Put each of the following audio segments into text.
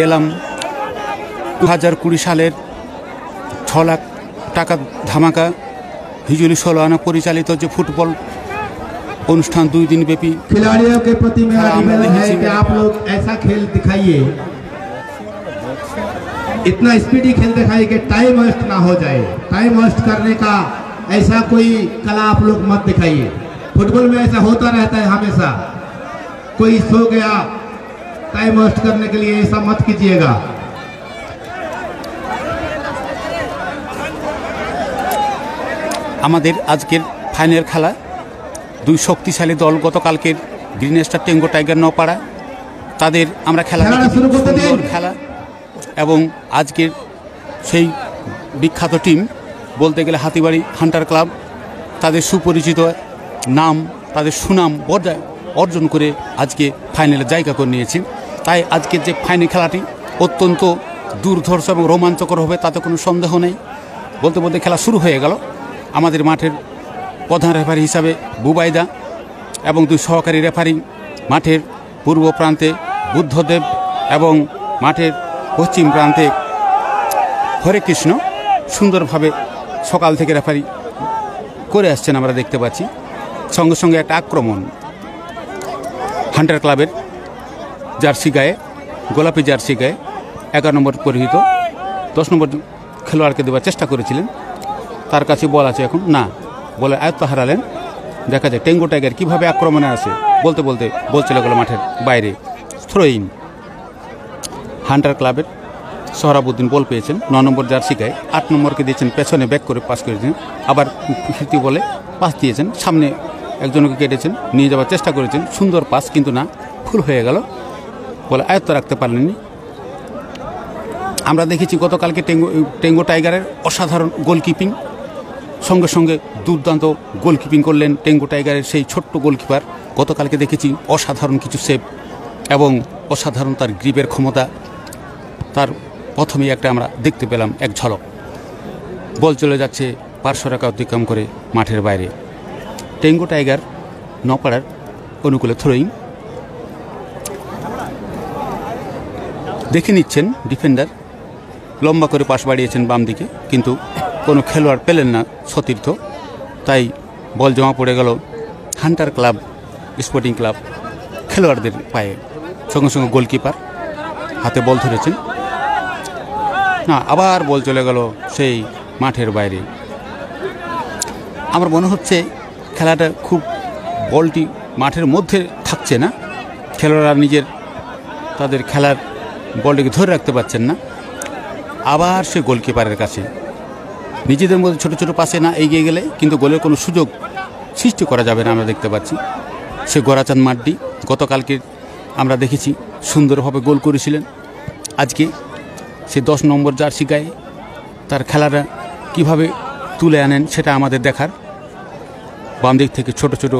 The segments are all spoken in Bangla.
এলাম 2020 সালের 6 লাখ টাকা ধামাকা হিজুলি 16 আনা পরিচালিত যে ফুটবল অনুষ্ঠান 2 दिन ব্যাপী। खिलाड़ियों के प्रति मेरा निवेदन है कि आप लोग ऐसा खेल दिखाइए, इतना स्पीडी खेल दिखाइए कि टाइम वेस्ट ना हो जाए। टाइम वेस्ट करने का ऐसा कोई कला आप लोग मत दिखाइए। फुटबॉल में ऐसा होता रहता है हमेशा, कोई सो गया टाइम वेस्ट करने के लिए, ऐसा मत कीजिएगा। আমাদের আজকের ফাইনাল খেলা 2 শক্তিশালী দল গতকালকের গ্রিন স্টার টেঙ্গো টাইগার নপাড়া, তাদের আমরা খেলা খেলা এবং আজকের সেই বিখ্যাত টিম বলতে গেলে হাতিবাড়ি হান্টার ক্লাব, তাদের সুপরিচিত নাম, তাদের সুনাম অর্জন করে আজকে ফাইনালে জায়গা করে নিয়েছে। তাই আজকের যে ফাইনাল খেলাটি অত্যন্ত দুর্ধর্ষ এবং রোমাঞ্চকর হবে তাতে কোনো সন্দেহ নেই। বলতে বলতে খেলা শুরু হয়ে গেল। আমাদের মাঠের প্রধান রেফারি হিসাবে বুবাইদা এবং 2 সহকারী রেফারি, মাঠের পূর্ব প্রান্তে বুদ্ধদেব এবং মাঠের পশ্চিম প্রান্তে হরে কৃষ্ণ সুন্দরভাবে সকাল থেকে রেফারি করে আসছেন আমরা দেখতে পাচ্ছি। সঙ্গে সঙ্গে একটা আক্রমণ হান্টার ক্লাবের জার্সি গায়ে, গোলাপি জার্সি গায়ে 11 নম্বর পরিহিত 10 নম্বর খেলোয়াড়কে দেওয়ার চেষ্টা করেছিলেন, তার কাছে বল আছে এখন না, বলে আয়ত্ত হারালেন। দেখা যায় টেঙ্গো টাইগার কীভাবে আক্রমণে আসে, বলতে বলতে বল চলে গেল মাঠের বাইরে, থ্রোইন। হান্টার ক্লাবের সোহরাবুদ্দিন বল পেয়েছেন 9 নম্বর জার্সি গায়ে, 8 নম্বরকে দিয়েছেন পেছনে ব্যাক করে পাস করেছেন, আবার ফিরতি বলে পাস দিয়েছেন, সামনে একজনকে কেটেছেন, নিয়ে যাওয়ার চেষ্টা করেছেন, সুন্দর পাস কিন্তু না, ফুল হয়ে গেল, বলে আয়ত্ত রাখতে পারলেননি। আমরা দেখেছি গতকালকে টেঙ্গো টাইগারের অসাধারণ গোলকিপিং, সঙ্গে সঙ্গে দুর্দান্ত গোলকিপিং করলেন টেঙ্গো টাইগারের সেই ছোট্ট গোলকিপার। গতকালকে দেখেছি অসাধারণ কিছু সেভ এবং অসাধারণ তার গ্রিপের ক্ষমতা। তার প্রথমেই একটা আমরা দেখতে পেলাম এক ঝলক, বল চলে যাচ্ছে 500 টাকা অতিক্রম করে মাঠের বাইরে। টেঙ্গো টাইগার নপাড়ার অনুকূলে থ্রোয়িং দেখে নিচ্ছেন ডিফেন্ডার, লম্বা করে পাশ বাড়িয়েছেন বাম দিকে, কিন্তু কোনো খেলোয়াড় পেলেন না সতীর্থ, তাই বল জমা পড়ে গেল হান্টার ক্লাব স্পোর্টিং ক্লাব খেলোয়াড়দের পায়ে। সঙ্গে সঙ্গে গোলকিপার হাতে বল ধরেছেন না, আবার বল চলে গেল সেই মাঠের বাইরে। আমার মনে হচ্ছে খেলাটা খুব, বলটি মাঠের মধ্যে থাকছে না, খেলোয়াড়রা তাদের খেলার বলটিকে ধরে রাখতে পারছেন না। আবার সে গোলকিপারের কাছে নিজেদের মধ্যে ছোট ছোট পাসে না এগিয়ে গেলে কিন্তু গোলের কোনো সুযোগ সৃষ্টি করা যাবে না। আমরা দেখতে পাচ্ছি সে গোরাচাঁদ মাড্ডি গতকালকে আমরা দেখেছি সুন্দরভাবে গোল করেছিলেন, আজকে সে 10 নম্বর জার্সি গায়ে তার খেলাটা কিভাবে তুলে আনেন সেটা আমাদের দেখার। বাম দিক থেকে ছোট ছোট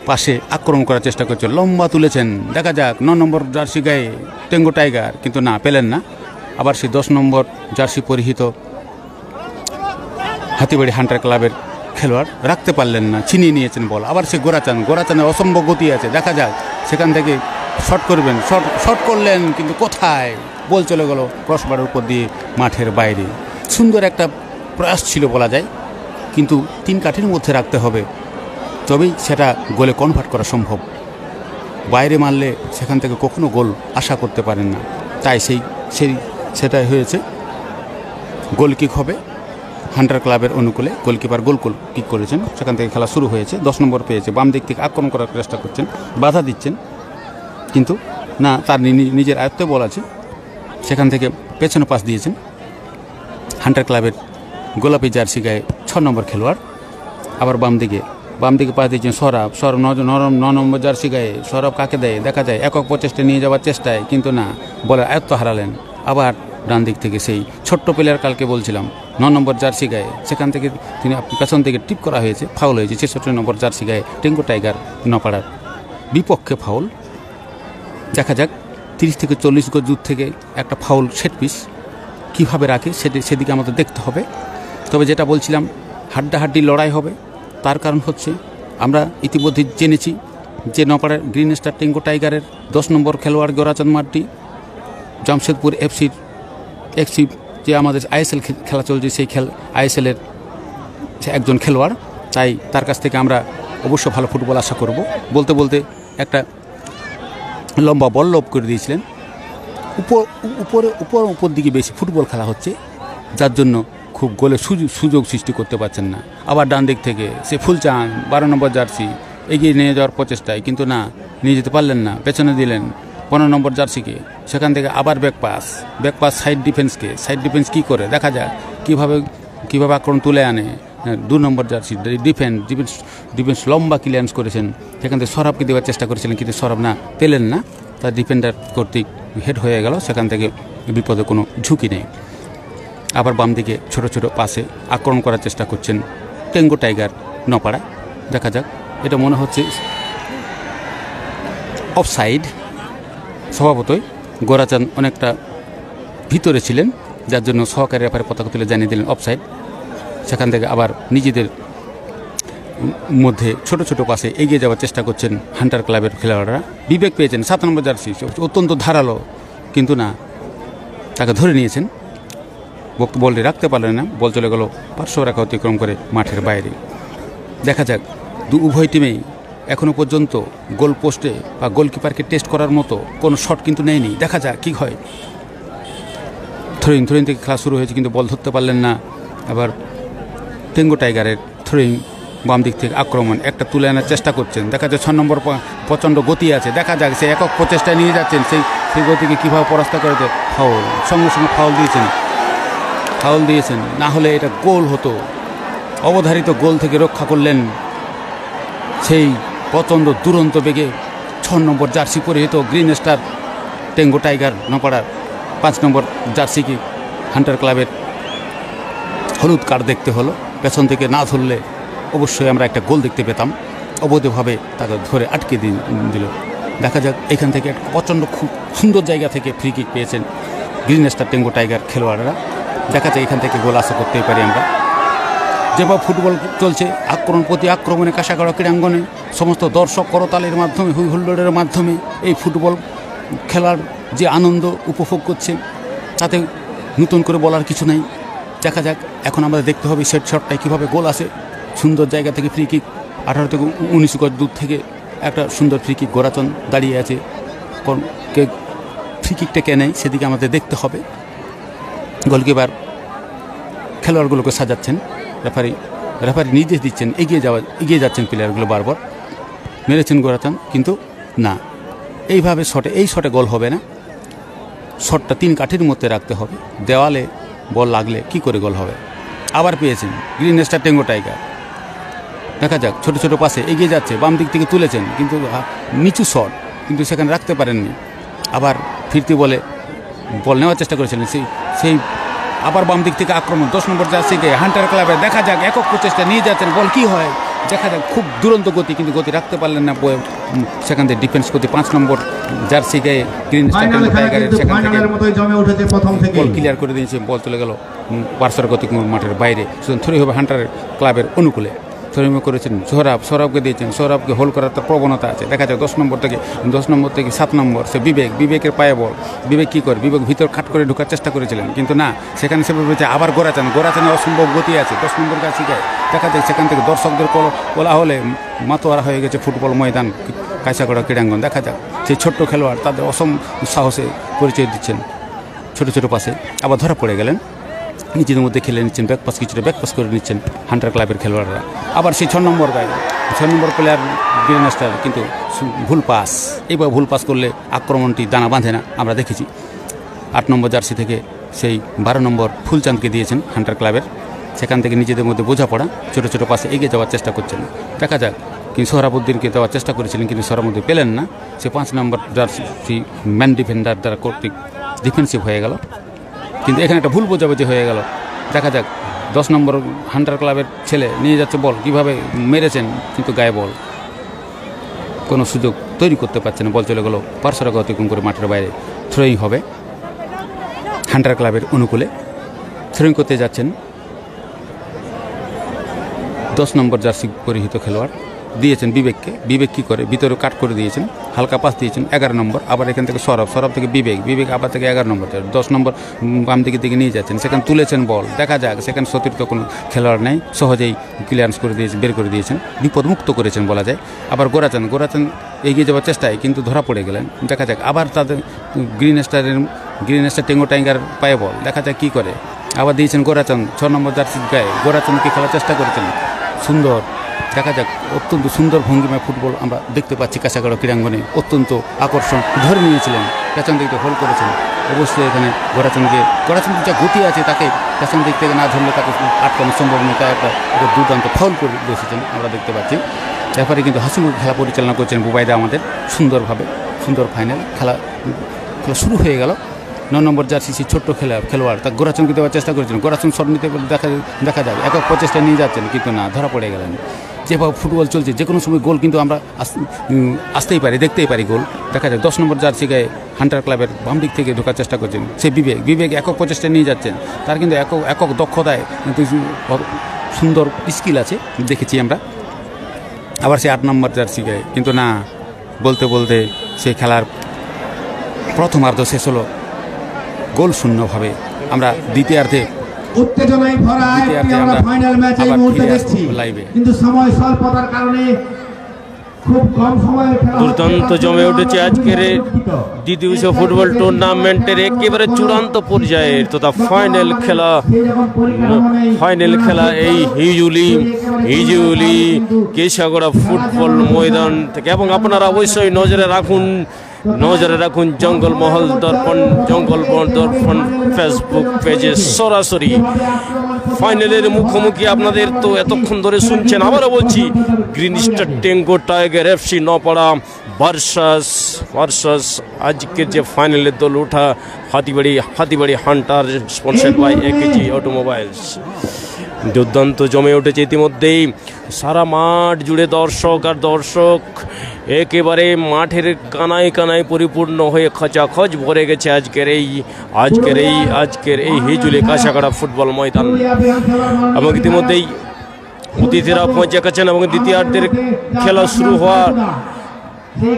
পাশে আক্রমণ করার চেষ্টা করছে, লম্বা তুলেছেন, দেখা যাক 9 নম্বর জার্সি গায়ে টেঙ্গো টাইগার, কিন্তু না, পেলেন না। আবার সেই 10 নম্বর জার্সি পরিহিত হাতিবাড়ি হান্টার ক্লাবের খেলোয়াড় রাখতে পারলেন না, ছিনিয়ে নিয়েছেন বল। আবার সে গোরাচাঁদের অসম্ভব গতি আছে, দেখা যাক সেখান থেকে শট করবেন, শট করলেন, কিন্তু কোথায়, বল চলে গেল ক্রসবারের উপর দিয়ে মাঠের বাইরে। সুন্দর একটা প্রয়াস ছিল বলা যায়, কিন্তু 3 কাঠির মধ্যে রাখতে হবে, তবেই সেটা গোলে কনভার্ট করা সম্ভব। বাইরে মারলে সেখান থেকে কখনো গোল আশা করতে পারেন না, তাই সেটাই হয়েছে। গোল কিক হবে হান্টার ক্লাবের অনুকূলে, গোলকিপার গোল কিক করেছেন, সেখান থেকে খেলা শুরু হয়েছে। 10 নম্বর পেয়েছে, বাম দিক থেকে আক্রমণ করার চেষ্টা করছেন, বাধা দিচ্ছেন, কিন্তু না, তার নিজের আয়ত্তে বল আছে, সেখান থেকে পেছনে পাস দিয়েছেন হান্টার ক্লাবের গোলাপি জার্সি গায়ে 6 নম্বর খেলোয়াড়। আবার বাম দিকে পাস দিয়েছেন সৌরভ 9 নম্বর জার্সি গায়ে। সৌরভ কাকে দেয়, দেখা যায় একক প্রচেষ্টা নিয়ে যাওয়ার চেষ্টায়, কিন্তু না, বলের আয়ত্ত হারালেন। আবার ডান দিক থেকে সেই ছোট্ট প্লেয়ার, কালকে বলছিলাম 9 নম্বর জার্সি গায়ে, সেখান থেকে তিনি পেছন থেকে টিপ করা হয়েছে, ফাউল হয়েছে 66 নম্বর জার্সি গায়ে টেঙ্গো টাইগার নপাড়ার বিপক্ষে ফাউল। দেখা যাক 30 থেকে 40 গজ দূর থেকে একটা ফাউল সেট পিস কীভাবে রাখে সেদিকে আমাদের দেখতে হবে। তবে যেটা বলছিলাম, হাড্ডাহাড্ডি লড়াই হবে, তার কারণ হচ্ছে আমরা ইতিমধ্যে জেনেছি যে নপাড়ার গ্রিন স্টার টেঙ্গো টাইগারের 10 নম্বর খেলোয়াড় গোরাচাঁদ মাড্ডি জামশেদপুর এফসি যে আমাদের আইএসএল খেলা চলছে, সেই আইএসএলের একজন খেলোয়াড়, তাই তার কাছ থেকে আমরা অবশ্য ভালো ফুটবল আশা করব। বলতে বলতে একটা লম্বা বল লোভ করে দিয়েছিলেন। উপর দিকে বেশি ফুটবল খেলা হচ্ছে, যার জন্য খুব গোলে সুযোগ সৃষ্টি করতে পারছেন না। আবার ডান দিক থেকে সে ফুলচাঁদ 12 নম্বর জার্সি এগিয়ে নিয়ে যাওয়ার প্রচেষ্টায়, কিন্তু না, নিয়ে যেতে পারলেন না, পেছনে দিলেন 15 নম্বর জার্সিকে। সেখান থেকে আবার ব্যাক পাস সাইড ডিফেন্স কী করে দেখা যায় কীভাবে আক্রমণ তুলে আনে 2 নম্বর জার্সি ডিফেন্স লম্বা ক্লিয়ারেন্স করেছেন। সেখান থেকে সরবকে দেওয়ার চেষ্টা করেছিলেন, কিন্তু সরব না পেলেন না, তার ডিফেন্ডার কর্তৃক হেড হয়ে গেল। সেখান থেকে বিপদে কোনো ঝুঁকি নেই। আবার বাম দিকে ছোট ছোট পাসে আক্রমণ করার চেষ্টা করছেন টেঙ্গো টাইগার নপাড়া। দেখা যাক, এটা মনে হচ্ছে অফসাইড। স্বভাবতই গোরাচাঁদ অনেকটা ভিতরে ছিলেন, যার জন্য সহকারী রেফারি পতাকা তুলে জানিয়ে দিলেন অফসাইড। সেখান থেকে আবার নিজেদের মধ্যে ছোট ছোট পাশে এগিয়ে যাওয়ার চেষ্টা করছেন হান্টার ক্লাবের খেলোয়াড়রা। বিবেক পেয়েছেন 7 নম্বর জার্সি, অত্যন্ত ধারালো, কিন্তু না, তাকে ধরে নিয়েছেন। বলটি রাখতে পারলেন না, বল চলে গেল পার্শ্ব রেখা অতিক্রম করে মাঠের বাইরে। দেখা যাক, উভয় টিমেই এখনও পর্যন্ত গোল পোস্টে বা গোলকিপারকে টেস্ট করার মতো কোনো শট কিন্তু নেয়নি। দেখা যাক কী হয়। থ্রোয়িং থেকে খেলা শুরু হয়েছে, কিন্তু বল ধরতে পারলেন না। আবার টেঙ্গো টাইগারের থ্রোয়িং বাম দিক থেকে আক্রমণ একটা তুলে আনার চেষ্টা করছেন। দেখা যায় 6 নম্বর প্রচণ্ড গতি আছে। দেখা যাক, সে একক প্রচেষ্টায় নিয়ে যাচ্ছেন, সেই গতিকে কীভাবে পরাস্ত করেছে। সঙ্গে সঙ্গে ফাউল দিয়েছেন, না হলে এটা গোল হতো। অবধারিত গোল থেকে রক্ষা করলেন সেই প্রচণ্ড দুরন্ত বেগে 6 নম্বর জার্সি পরিহিত গ্রিন স্টার টেঙ্গো টাইগার নপাড়ার 5 নম্বর জার্সিকে হান্টার ক্লাবের হলুদ কার্ড দেখতে হলো। পেছন থেকে না ধরলে অবশ্যই আমরা একটা গোল দেখতে পেতাম। অবৈধভাবে তাকে ধরে আটকে দিল। দেখা যাক, এখান থেকে একটা প্রচণ্ড খুব সুন্দর জায়গা থেকে ফ্রি কিক পেয়েছেন গ্রিন স্টার টেঙ্গো টাইগার খেলোয়াড়রা। দেখা যায় এখান থেকে গোল আশা করতেই পারি আমরা। যেভাবে ফুটবল চলছে, প্রতি আক্রমণে কাঁসাগড়া ক্রীড়াঙ্গনে সমস্ত দর্শক করতালের মাধ্যমে, হুই হুল্লোড়ের মাধ্যমে এই ফুটবল খেলার যে আনন্দ উপভোগ করছে, তাতে নতুন করে বলার কিছু নাই। দেখা যাক, এখন আমাদের দেখতে হবে সেট শটটায় কীভাবে গোল আসে। সুন্দর জায়গা থেকে ফ্রি কিক, 18 থেকে 19 গজ দূর থেকে একটা সুন্দর ফ্রি কিক। গোরাচাঁদ দাঁড়িয়ে আছে, কে ফ্রি কিকটা কে নেয় সেদিকে আমাদের দেখতে হবে। গোলকিপার খেলোয়াড়গুলোকে সাজাচ্ছেন, রেফারি নির্দেশ দিচ্ছেন, এগিয়ে যাচ্ছেন প্লেয়ারগুলো। বারবার মেরেছেন গোরাচাঁদ, কিন্তু না, এই শটে গোল হবে না। শটটা 3 কাঠির মধ্যে রাখতে হবে। দেওয়ালে বল লাগলে কি করে গোল হবে। আবার পেয়েছেন গ্রিন স্টার টেঙ্গো টাইগার। দেখা যাক, ছোট ছোট পাশে এগিয়ে যাচ্ছে, বাম দিক থেকে তুলেছেন, কিন্তু নিচু শট, কিন্তু সেখানে রাখতে পারেননি। আবার ফিরতি বলে বল নেওয়ার চেষ্টা করেছিলেন, সেই আবার বাম দিক থেকে আক্রমণ 10 নম্বর জার্সিকে হান্টার ক্লাবে। দেখা যাক, একক প্রচেষ্টা নিয়ে যাচ্ছেন, বল কি হয়। দেখা যাক, খুব দুরন্ত গতি, কিন্তু গতি রাখতে পারলেন না। সেখান থেকে ডিফেন্স করতে 5 নম্বর জার্সিকে গ্রিন স্টার টেঙ্গো টাইগারের সেখান থেকে বল ক্লিয়ার করে দিয়েছে। বল চলে গেল পার্শ্ব গতি মাঠের বাইরে। সুতরাং থ্রোই হবে হান্টার ক্লাবের অনুকূলে। থ্রোই করেছেন সৌরভকে দিয়েছেন, সৌরভকে হোল করার তার প্রবণতা আছে। দেখা যায় 10 নম্বর থেকে 7 নম্বর সে বিবেকের পায়ে বল। বিবেক কী করে, বিবেক ভিতর খাট করে ঢোকার চেষ্টা করেছিলেন, কিন্তু না, সেখানে সেভাবে হয়েছে। আবার গোরাচাঁদের অসম্ভব গতি আছে 10 নম্বর কাছে। দেখা যায় সেখান থেকে দর্শকদের কোলাহলে মাতোয়ারা হয়ে গেছে ফুটবল ময়দান কাঁসাগড়া ক্রীড়াঙ্গন। দেখা যাক, সেই ছোট্ট খেলোয়াড় তাদের অসম সাহসে পরিচয় দিচ্ছেন। ছোট ছোট পাশে আবার ধরা পড়ে গেলেন, নিজেদের মধ্যে খেলে নিচ্ছেন, কিছুটা ব্যাকপাস করে নিচ্ছেন হান্টার ক্লাবের খেলোয়াড়রা। আবার সেই 6 নম্বর প্লেয়ার গ্রিন স্টার, কিন্তু ভুল পাস। এইবার ভুল পাস করলে আক্রমণটি দানা বাঁধে না, আমরা দেখেছি। 8 নম্বর জার্সি থেকে সেই 12 নম্বর ফুলচাঁদকে দিয়েছেন হান্টার ক্লাবের। সেখান থেকে নিজেদের মধ্যে বোঝাপড়া, ছোট ছোট পাশে এগিয়ে যাওয়ার চেষ্টা করছেন। দেখা যাক, কিন্তু সোহরাবুদ্দিনকে দেওয়ার চেষ্টা করেছিলেন, কিন্তু সোহরাবুদ্দিন পেলেন না। সে 5 নম্বর জার্সি ম্যান ডিফেন্ডার দ্বারা কর্তৃক ডিফেন্সিভ হয়ে গেল, কিন্তু এখানে একটা ভুল বোঝাবুঝি হয়ে গেল। দেখা যাক, 10 নম্বর হান্টার ক্লাবের ছেলে নিয়ে যাচ্ছে বল, কীভাবে মেরেছেন, কিন্তু গায়ে বল, কোনো সুযোগ তৈরি করতে পারছে না। বল চলে গেল পার্শ্বরেখা অতিক্রম করে মাঠের বাইরে। থ্রোয়িং হবে হান্টার ক্লাবের অনুকূলে। থ্রোয়িং করতে যাচ্ছেন 10 নম্বর জার্সি পরিহিত খেলোয়াড় দিয়েছেন বিবেক কী করে ভিতরে কাট করে দিয়েছেন, হালকা পাস দিয়েছেন 11 নম্বর। আবার এখান থেকে সরব থেকে বিবেক আবার থেকে 11 নম্বর 10 নম্বর বাম দিকে নিয়ে যাচ্ছেন, সেখানে তুলেছেন বল। দেখা যাক, সেখানে সতীর্থ কোনো খেলোয়াড় নেই, সহজেই ক্লিয়ারেন্স করে দিয়েছেন, বের করে দিয়েছেন, বিপদমুক্ত করেছেন বলা যায়। আবার গোরাচান এগিয়ে যাওয়ার চেষ্টায় কিন্তু ধরা পড়ে গেলেন। দেখা যাক আবার তাদের গ্রিন স্টার টেঙ্গো টাইগার পায়ে বল, দেখা যাক কী করে। আবার দিয়েছেন গোরাচান 6 নম্বর জার্সির গায়ে, গোরাচানকে খেলার চেষ্টা করেছেন সুন্দর। দেখা যাক, অত্যন্ত সুন্দর ভঙ্গিমায় ফুটবল আমরা দেখতে পাচ্ছি কাঁচাগড়া ক্রীড়াঙ্গনে। অত্যন্ত আকর্ষণ, ধরে নিয়েছিলেন, পেছন দিক থেকে হোল করেছেন। অবশ্যই এখানে গোরাচানকে যা গতি আছে তাকে পেছন দিক থেকে না ধরলে তাকে আটকানো সম্ভব নয়, তাই একটা দুর্দান্ত ফাউল করে বসেছেন আমরা দেখতে পাচ্ছি। তারপরে কিন্তু হাসিমুখ খেলা পরিচালনা করছেন বুবাইদা আমাদের সুন্দরভাবে। সুন্দর ফাইনাল খেলা শুরু হয়ে গেল। 9 নম্বর জার্সি সেই ছোট্ট খেলোয়াড় তা গোরাচনকে দেওয়ার চেষ্টা করেছেন। গোরাচন শট নিতে দেখা যায় একক প্রচেষ্টা নিয়ে যাচ্ছেন, কিন্তু না, ধরা পড়ে গেলেন। যেভাবে ফুটবল চলছে যে কোনো সময় গোল কিন্তু আমরা আসতেই পারি, দেখতেই পারি গোল। দেখা যায় 10 নম্বর জার্সি গায়ে হান্টার ক্লাবের বাম দিক থেকে ঢোকার চেষ্টা করছেন সে বিবেক একক প্রচেষ্টা নিয়ে যাচ্ছেন। তার কিন্তু একক দক্ষতায় সুন্দর স্কিল আছে, দেখেছি আমরা। আবার সে 8 নম্বর জার্সি গায়ে, কিন্তু না, বলতে সেই খেলার প্রথমার্ধ শেষ হলো গোল শূন্যভাবে। আমরা দ্বিতীয়ার্ধে উত্তেজনায় ভরা আমরা ফাইনাল ম্যাচ এই মুহূর্তে দেখছি, কিন্তু সময় স্বল্পতার কারণে খুব কম সময়ে খেলা দুর্দান্ত জমে উঠেছে আজকের দ্বিতীয় ফুটবল টুর্নামেন্টের একেবারে চূড়ান্ত পর্যায়ের তথা ফাইনাল খেলা এই হিজুলি কেশাগড়া ফুটবল ময়দান থেকে। এবং আপনারা অবশ্যই নজরে রাখুন জঙ্গলমহল দর্পণ ফেসবুক পেজে সরাসরি ফাইনালের মুখোমুখি আপনাদের তো এতক্ষণ ধরে শুনছেন। আবারও বলছি, Green star Tango tiger FC Napara versus আজকের যে ফাইনালের দল ওঠা Hatibari Hunter sponsored by AKG automobiles. দুর্দান্ত জমে উঠেছে ইতিমধ্যেই সারা মাঠ জুড়ে দর্শক একেবারে মাঠের কানায় পরিপূর্ণ হয়ে খচাখচ ভরে গেছে আজকের এই হিজুলি কাঁচাগড়া ফুটবল ময়দান। এবং ইতিমধ্যেই অতিথিরা পৌঁছে গেছেন এবং দ্বিতীয়ার্ধের খেলা শুরু হওয়ার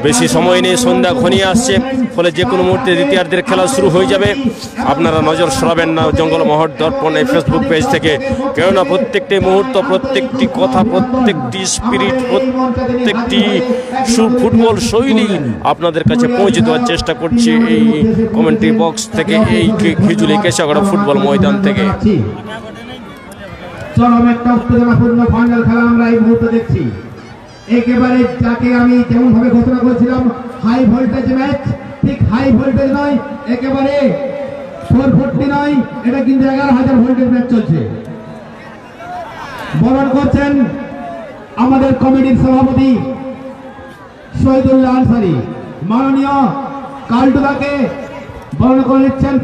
বেশি সময় নেই, সন্ধ্যা ঘনিয়ে আসছে, ফলে যে কোনো মুহূর্তে দ্বিতীয়ার্ধের খেলা শুরু হয়ে যাবে। আপনারা নজর সরাবেন না জঙ্গলমহল দর্পণ এই ফেসবুক পেজ থেকে, কেননা প্রত্যেকটি মুহূর্ত, প্রত্যেকটি কথা, প্রত্যেকটি স্পিরিট, প্রত্যেকটি ফুটবল শৈলী আপনাদের কাছে পৌঁছে দেওয়ার চেষ্টা করছি এই কমেন্ট্রি বক্স থেকে, এই হিজুলি কেশাগড়া ফুটবল ময়দান থেকে। চরম একটা উত্তেজনাপূর্ণ ফাইনাল খেলা আমরা এই মুহূর্তে দেখছি। একেবারে যাকে আমি যেমন ভাবে ঘোষণা করেছিলাম হাই ভোল্টেজ ম্যাচ, ঠিক হাই ভোল্টেজ নয়, একেবারে 440 নয়, এটা কিন্তু 11,000 ভোল্টেজ ম্যাচ চলছে। বরণ করছেন আমাদের কমিটির সভাপতি শহীদুল্লাহ আনসারী, মাননীয় কালটুদাকে বরণ করে নিচ্ছেন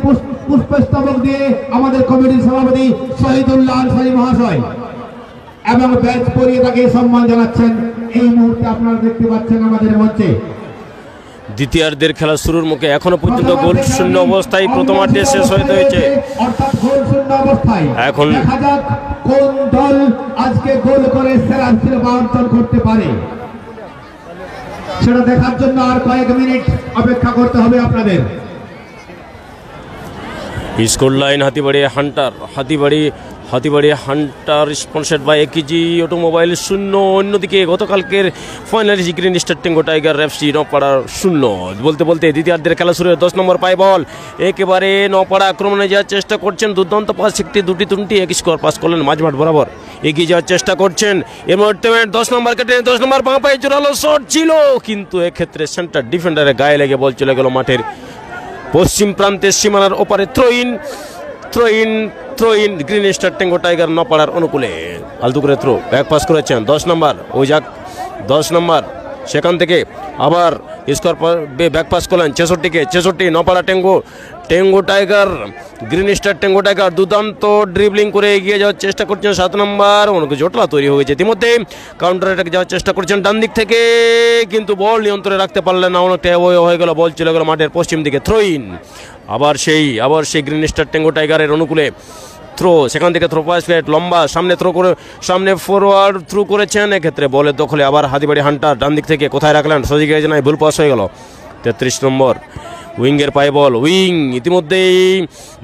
পুষ্পস্তবক দিয়ে আমাদের কমিটির সভাপতি শহীদুল্লাহ আনসারী মহাশয়, এবং ব্যাচ পরিয়ে তাকে সম্মান জানাচ্ছেন। এই মুহূর্তে আপনারা দেখতে পাচ্ছেন আমাদের মঞ্চে দ্বিতীয়ার্ধের খেলা শুরুর মুখে এখনো পর্যন্ত গোল শূন্য অবস্থায় প্রথমার্ধে শেষ হয়েছে। অর্থাৎ গোল শূন্য অবস্থায় এখন দেখা যাক কোন দল আজকে গোল করে সেরা শিরোপা অর্জন করতে পারে, সেটা দেখার জন্য আর কয়েক মিনিট অপেক্ষা করতে হবে আপনাদের। Score line Hatibari Hunter sponsored by AKG automobile 0। অন্যদিকে গতকালকের finalist Green star Tango tiger FC Napara 0। বলতে দ্বিতীয়ার্ধের খেলা শুরু 10 নম্বর পায় বল, একেবারে নপাড়া আক্রমণে যাওয়ার চেষ্টা করছেন। দুর্দান্ত পাস শিখতে দুটি এক স্কোর পাস করলেন মাঝমাঠ বরাবর, এগিয়ে যাওয়ার চেষ্টা করছেন। এর মধ্যে 10 নম্বর কেটে 10 নম্বর বাঁ পায়ে জোরালো শট ছিল, কিন্তু এক্ষেত্রে সেন্টার ডিফেন্ডারের গায়ে লেগে বল চলে গেল মাঠের পশ্চিম প্রান্তের সীমানার ওপারে। Throw in Green star Tango Tiger নপাড়ার অনুকূলে। আলতু করে থ্রো, ব্যাক পাস করেছেন 10 নম্বর, ওই যাক 10 নম্বর, সেখান থেকে আবার স্কোর ব্যাক পাস করলেন 66 নপাড়া Tango tiger green star Tango tiger দুর্দান্ত ড্রিবলিং করে এগিয়ে যাওয়ার চেষ্টা করছেন 7 নম্বর। অনেক জটলা তৈরি হয়ে গেছে ইতিমধ্যে, কাউন্টার অ্যাটাক যাওয়ার চেষ্টা করছেন ডান দিক থেকে, কিন্তু বল নিয়ন্ত্রণে রাখতে পারলেন না, অনেকটা হয়ে গেল, বল চলে গেল মাঠের পশ্চিম দিকে। থ্রো ইন আবার সেই গ্রিন স্টার টেঙ্গো টাইগারের অনুকূলে থ্রো, সেখান থেকে থ্রো পাস লম্বা সামনে থ্রো করে সামনে ফরওয়ার্ড থ্রু করেছেন, এক্ষেত্রে বলের দখলে আবার হাতিবাড়ি হান্টার ডান দিক থেকে কোথায় রাখলেন সজিক নাই, ভুল পাস হয়ে গেল। 33 নম্বর উইংয়ের পায়ে বল, উইং ইতিমধ্যেই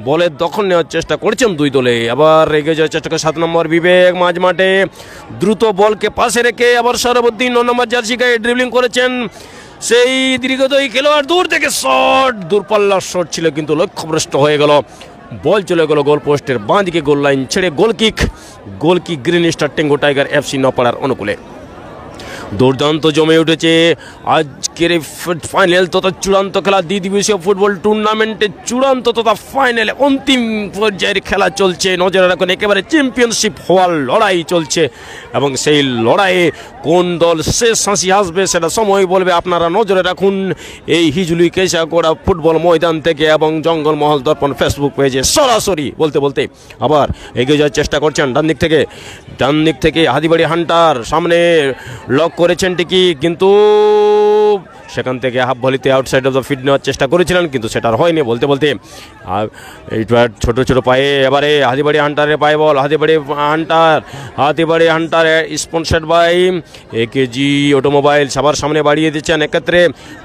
বলের দখল নেওয়ার চেষ্টা করেছেন দুই দলে, আবার এগিয়ে যাওয়ার চেষ্টা করে 7 নম্বর বিবেক মাঝ মাঠে দ্রুত বলকে পাশে রেখে আবার সরবুদ্দিন 9 নম্বর জার্সি গায়ে ড্রিবলিং করেছেন সেই দীর্ঘদয়ী খেলোয়াড়, দূর থেকে শট, দূরপাল্লার শট ছিল কিন্তু লক্ষ্যভ্রষ্ট হয়ে গেল, বল চলে গেল গোল পোস্টের বাঁ দিকে গোল লাইন ছেড়ে। Goal kick Green star Tango Tiger FC নপাড়ার অনুকূলে। দুর্দান্ত জমে উঠেছে আজকের এই ফাইনাল তথা চূড়ান্ত খেলা, দ্বিদিবসীয় ফুটবল টুর্নামেন্টের চূড়ান্ত তথা ফাইনালে অন্তিম পর্যায়ের খেলা চলছে। নজরে রাখুন, একেবারে চ্যাম্পিয়নশিপ হওয়ার লড়াই চলছে এবং সেই লড়াইয়ে কোন দল শেষ হাসি আসবে সেটা সময় বলবে। আপনারা নজরে রাখুন এই হিজুলি কেশাগোড়া ফুটবল ময়দান থেকে এবং জঙ্গলমহল দর্পণ ফেসবুক পেজে সরাসরি বলতে আবার এগিয়ে যাওয়ার চেষ্টা করছেন ডান দিক থেকে হাতিবাড়ি হান্টার সামনে লক করেছেন ঠিকই, কিন্তু সেখান থেকে হাফ ভলিতে আউটসাইড অফ দ্য ফিল্ড নেওয়ার চেষ্টা করেছিলেন কিন্তু সেটা আর হয়নি। বলতে এইটা ছোট ছোট পায়ে এবারে হাতিবাড়ি হান্টারের পায়ে ball, Hatibari Hunter sponsored by AKG automobile সবার সামনে বাড়িয়ে দিচ্ছেন, এক্ষেত্রে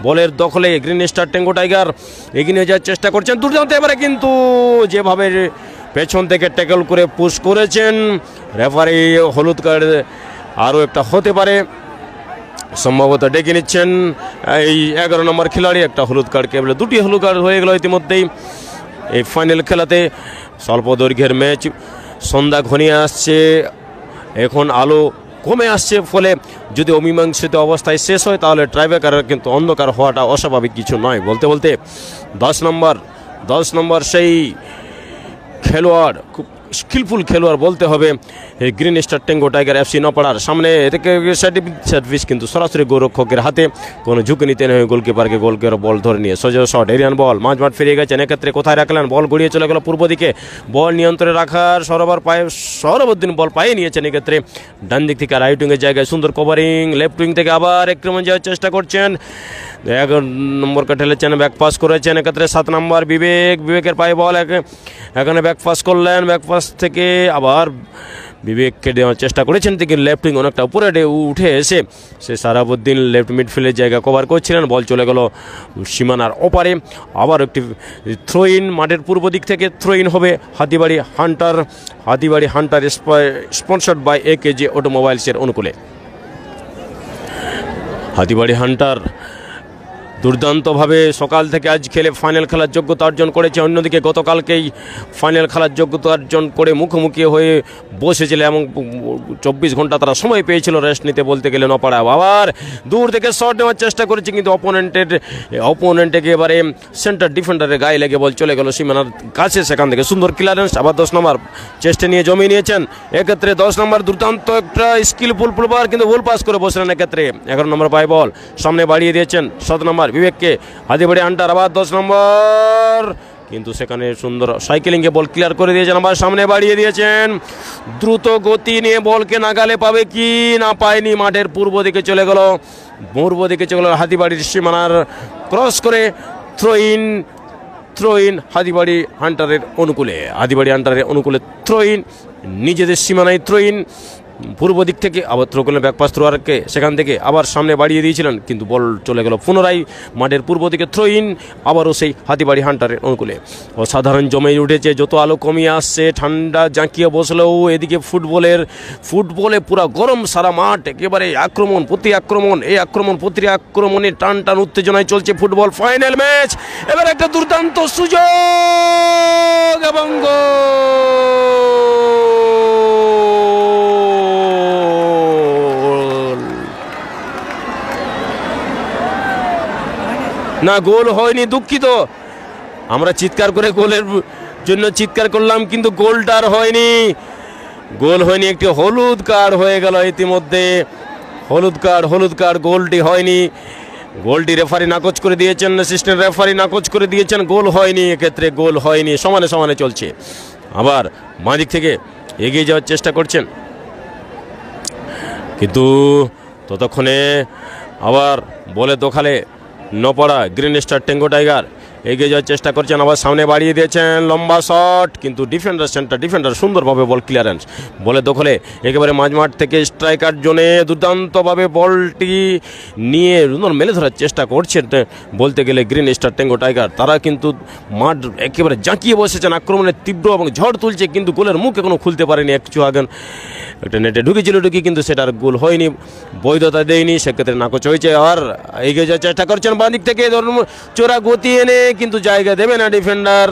বলের দখলে গ্রিন স্টার টেঙ্গো টাইগার এগিয়ে নিয়ে যাওয়ার চেষ্টা করছেন দুর্দান্ত, এবারে কিন্তু যেভাবে পেছন থেকে ট্যাকল করে পুশ করেছেন রেফারি হলুদ কার্ড আরও একটা হতে পারে সম্ভবত ডেকে নিচ্ছেন এই 11 নম্বর খেলাড়ি, একটা হলুদ কার্ড কেবল, দুটি হলুদ কার্ড হয়ে গেল ইতিমধ্যেই এই ফাইনাল খেলাতে। স্বল্প দৈর্ঘ্যের ম্যাচ, সন্ধ্যা ঘনিয়ে আসছে, এখন আলো কমে আসছে, ফলে যদি অমীমাংসিত অবস্থায় শেষ হয় তাহলে ট্রাইব্রেকারের কিন্তু অন্ধকার হওয়াটা অস্বাভাবিক কিছু নয়। বলতে 10 নম্বর সেই খেলোয়াড়, খুব স্কিলফুল খেলোয়াড় বলতে হবে এই green star Tango Tiger FC নপাড়ার সামনে থেকে সার্ভিস কিন্তু সরাসরি গোলরক্ষকের হাতে, কোনো ঝুঁকি নিতে নেই গোলকিপারকে, গোলকিপার বল ধরে নিয়ে সোজা শট এরিয়ান বল মাঝ মাঠ ফিরে গেছেন, এক্ষেত্রে কোথায় রাখলেন বল গড়িয়ে চলে গেল পূর্ব দিকে, বল নিয়ন্ত্রণে রাখার সরবুদ্দিন বল পায়ে নিয়েছেন, এক্ষেত্রে ডান দিক থেকে রাইট উইংয়ের জায়গায় সুন্দর কভারিং, লেফট উইং থেকে আবার আক্রমণ যাওয়ার চেষ্টা করছেন, 11 নম্বরকে ঠেলেছেন, ব্যাক পাস করেছেন, এক্ষেত্রে 7 নম্বর বিবেকের পায়ে বল, এখানে ব্যাক পাস করলেন, ব্যাক পাস থেকে আবার বিবেককে দেওয়ার চেষ্টা করেছেন থেকে লেফট উইং অনেকটা উপরে উঠে এসে সে সারাবুদ্দিন লেফট মিডফিল্ডের জায়গা কভার করছিলেন, বল চলে গেল সীমানার ওপারে, আবার একটি থ্রো ইন মাঠের পূর্ব দিক থেকে থ্রো ইন হবে Hatibari Hunter sponsored by AKG অটোমোবাইলসের অনুকূলে। হাতিবাড়ি হান্টার দুর্দান্তভাবে সকাল থেকে আজ খেলে ফাইনাল খেলার যোগ্যতা অর্জন করেছে, অন্যদিকে গতকালকেই ফাইনাল খেলার যোগ্যতা অর্জন করে মুখোমুখি হয়ে বসেছিল এবং 24 ঘন্টা তারা সময় পেয়েছিল রেস্ট নিতে বলতে গেলে নপাড়া, আবার দূর থেকে শট নেওয়ার চেষ্টা করেছে কিন্তু অপোনেন্টকে এবারে সেন্টার ডিফেন্ডারের গায়ে লেগে বল চলে গেল সীমানার কাছে, সেখান থেকে সুন্দর ক্লিয়ারেন্স, আবার 10 নম্বর চেষ্টা নিয়ে জমিয়ে নিয়েছেন, এক্ষেত্রে 10 নম্বর দুর্দান্ত একটা স্কিলফুল প্লেয়ার কিন্তু ভুল পাস করে বসলেন, এক্ষেত্রে 11 নম্বর পায়ে বল সামনে বাড়িয়ে দিয়েছেন 7 নম্বর বিবেককে, হাতিবাড়ি হান্টার আবার 10 নম্বর কিন্তু সেখানে সুন্দর সাইকেলিংয়ে বল ক্লিয়ার করে দিয়েছেন, আবার সামনে বাড়িয়ে দিয়েছেন, দ্রুত গতি নিয়ে বলকে নাগালে পাবে কি না পায়নি, মাঠের পূর্ব দিকে চলে গেল হাতিবাড়ির সীমানার ক্রস করে থ্রো ইন হাতিবাড়ি হান্টারের অনুকূলে থ্রো ইন নিজেদের সীমানায় থ্রো ইন পূর্ব দিক থেকে, আবার থ্রো করলেন ব্যাকপাস থ্রোয়ারকে, সেখান থেকে আবার সামনে বাড়িয়ে দিয়েছিলেন কিন্তু বল চলে গেল পুনরায় মাঠের পূর্ব দিকে থ্রো ইন, আবারও সেই হাতিবাড়ি হান্টারের অনুকূলে। অসাধারণ জমে উঠেছে, যত আলো কমিয়ে আসছে, ঠান্ডা জাঁকিয়ে বসলেও এদিকে ফুটবলে পুরা গরম সারা মাঠ, একেবারে আক্রমণ প্রতি আক্রমণে টান উত্তেজনায় চলছে ফুটবল ফাইনাল ম্যাচ। এবার একটা দুর্দান্ত সুযোগ এবং না, গোল হয়নি, দুঃখিত, আমরা চিৎকার করে গোলের জন্য চিৎকার করলাম কিন্তু গোলটা আর হয়নি, একটি হলুদ কার্ড হয়ে গেল ইতিমধ্যে, হলুদ কার্ড গোলটি হয়নি, গোলটি রেফারি নাকচ করে দিয়েছেন, অ্যাসিস্ট্যান্ট রেফারি নাকচ করে দিয়েছেন, গোল হয়নি, এক্ষেত্রে গোল হয়নি, সমানে চলছে। আবার বাঁ দিক থেকে এগিয়ে যাওয়ার চেষ্টা করছেন কিন্তু ততক্ষণে আবার বলে দোখালে নপাড়া গ্রিন স্টার টেঙ্গো টাইগার, এগিয়ে যাওয়ার চেষ্টা করছেন, আবার সামনে বাড়িয়ে দিয়েছেন, লম্বা শট, কিন্তু ডিফেন্ডার সুন্দরভাবে বল ক্লিয়ারেন্স, বলে দখলে একেবারে মাঝমাঠ থেকে স্ট্রাইকার জোনে দুর্দান্তভাবে বলটি নিয়ে মেলে ধরার চেষ্টা করছেন বলতে গেলে গ্রিন স্টার ট্যাঙ্গো টাইগার। তারা কিন্তু মাঠ একেবারে জাঁকিয়ে বসেছেন, আক্রমণের তীব্র এবং ঝড় তুলছে, কিন্তু গোলের মুখ এখনো খুলতে পারেনি। একটু আগে একটা নেটে ঢুকেছিল কিন্তু সেটার গোল হয়নি, বৈধতা দেয়নি, সেক্ষেত্রে নাকচ হয়েছে। আর এগিয়ে যাওয়ার চেষ্টা করছেন বাঁ দিক থেকে, চোরা গতি এনে কিন্তু জায়গা দেবে না ডিফেন্ডার,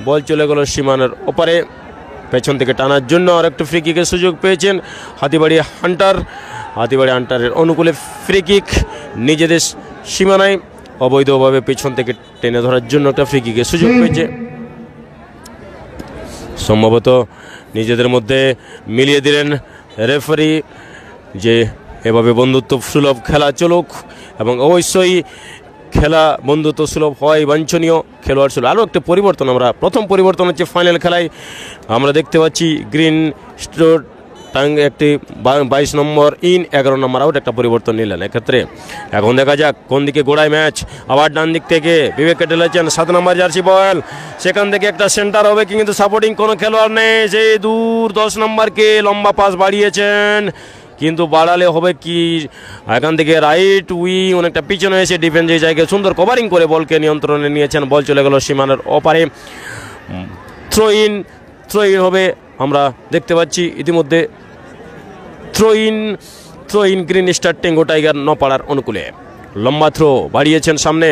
বল চলে গেল সীমানার ওপারে। পেছন থেকে টানার জন্য আর একটু ফ্রি কিকের সুযোগ পেয়েছেন হাতিবাড়ি হান্টারের অনুকূলে ফ্রি কিক নিজেদের সীমানায় অবৈধভাবে পেছন থেকে টেনে ধরার জন্য একটা ফ্রি কিকের সুযোগ পেয়েছে। সম্ভবত নিজেদের মধ্যে মিলিয়ে দিলেন রেফারি যে এভাবে বন্ধুত্ব সুলভ খেলা চলুক, এবং অবশ্যই খেলা বন্ধুত্ব সুলভ হয়, বাঞ্ছনীয় খেলোয়াড় সুলভ। আরও একটা পরিবর্তন, প্রথম পরিবর্তন হচ্ছে ফাইনাল খেলায় আমরা দেখতে পাচ্ছি গ্রিন স্টোর একটি 22 নম্বর ইন, 11 নম্বর আউট একটা পরিবর্তন নিলেন। এক্ষেত্রে এখন দেখা যাক কোন দিকে গোড়ায় ম্যাচ। আবার ডান দিক থেকে বিবেককে ঢেলেছেন 7 নম্বর জার্সি বল, সেখান থেকে একটা সেন্টার হবে কিন্তু সাপোর্টিং কোনো খেলোয়াড় নেই, সেই দূর 10 নম্বরকে লম্বা পাস বাড়িয়েছেন, কিন্তু বাড়ালে হবে কি, এখান থেকে রাইট উইং অনেকটা পিছনে এসে ডিফেন্সের জায়গায় সুন্দর কভারিং করে বলকে নিয়ন্ত্রণে নিয়েছেন, বল চলে গেল সীমানার ওপারে। থ্রো ইন হবে, আমরা দেখতে পাচ্ছি ইতিমধ্যে throw in Green Star Tango Tiger নপাড়ার অনুকূলে। লম্বা থ্রো বাড়িয়েছেন সামনে,